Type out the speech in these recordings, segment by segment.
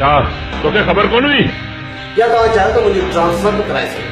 छा तोखे ख़बर कोन हुई? या तव्हां चाहियो त मुंहिंजी ट्रांसफर बि कराए सघो।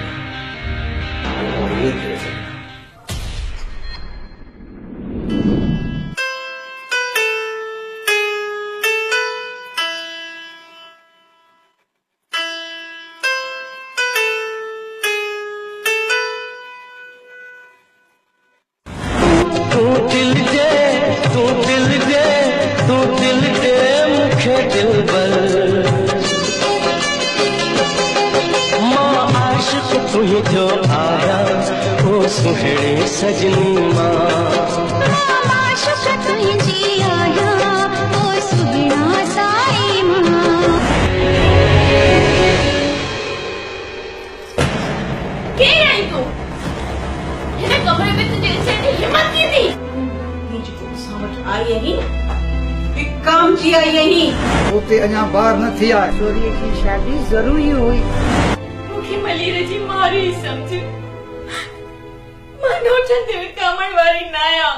जो आया वो सुहेड़े सजनी मां आशिक़ तुझी आया वो सुहिणा साई मां। के आई तू? हिन कमरे में तुझे अचण जी हिम्मत की थी? मुझे को समझ आई है नी काम जी आई है नी ओते अञा बार न थी आहे। छोरीअ की शादी ज़रूरी हुई। मलीर जी मारी समझ मानो ठंडे में कामण वारी नाया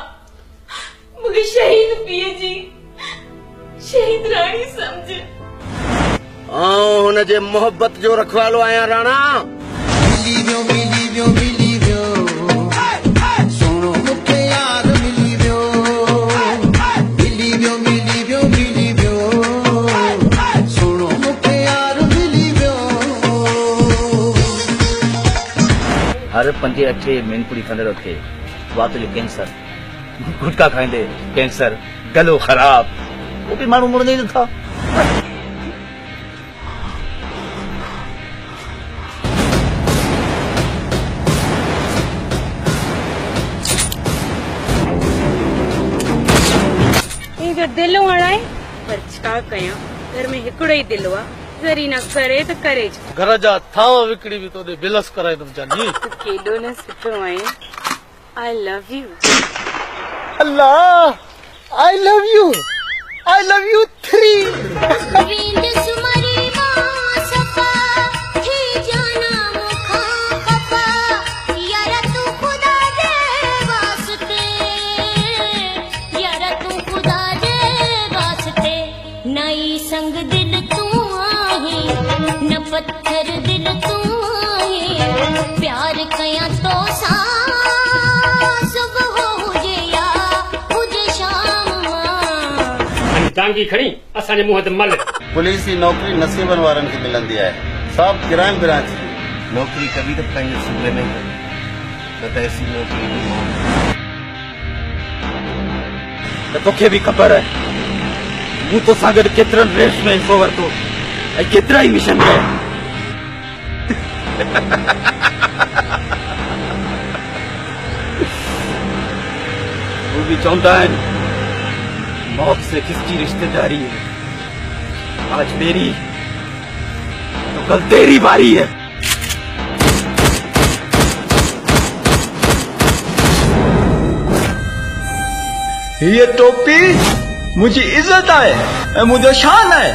मुझे शहीद पिए जी शहीद रानी समझ हुन जे मोहब्बत जो रखवालो आया राणा। हर 5-8 मेनपुरी कंदड़ थे वात जो कैंसर गुटका खाइंदे कैंसर गलो खराब वो भी माण्हू मुड़ंदे ही नथा। जो दिल अड़ाए पर छा कयां घर में हिकिड़ो ई दिल हुआ जरी न करे त करे घर जा थाव विकड़ी भी तो बिलस कराए तुम जानी केडो न सुठो आहे। I love you Allah I love you 3। संग दिल तू आहे न पत्थर दिल तू आहे प्यार कया तो सा सुबह हुजे या हुजे शाम टांगी खणी असांजे मुंहं ते मल। पुलिस जी नौकरी नसीबन वारनि खे मिलंदी आहे। सभु किराए बिराए थी नौकरी कभी त पंहिंजे सूबे में न त ऐसी नौकरी त तोखे भी खबर है मूं तोसां गॾु केतिरनि रेस में हिस्सो वरितो ऐं केतिरा ई मिशन कया। वो भी चवंदा आहिनि मौत से किसकी रिश्तेदारी है। आज मेरी तो कल तेरी बारी है। ये टोपी मुझी इज्जत है ऐं मुझो शान है।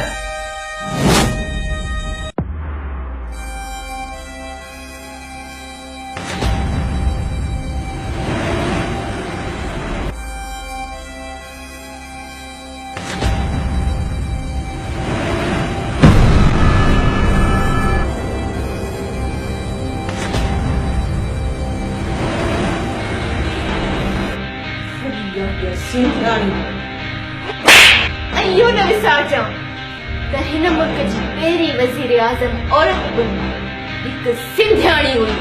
इहो न विसारजां त हिन मुल्क जी पहिरीं वज़ीर आज़म औरत बि हिकु सिंधियाणी हुई।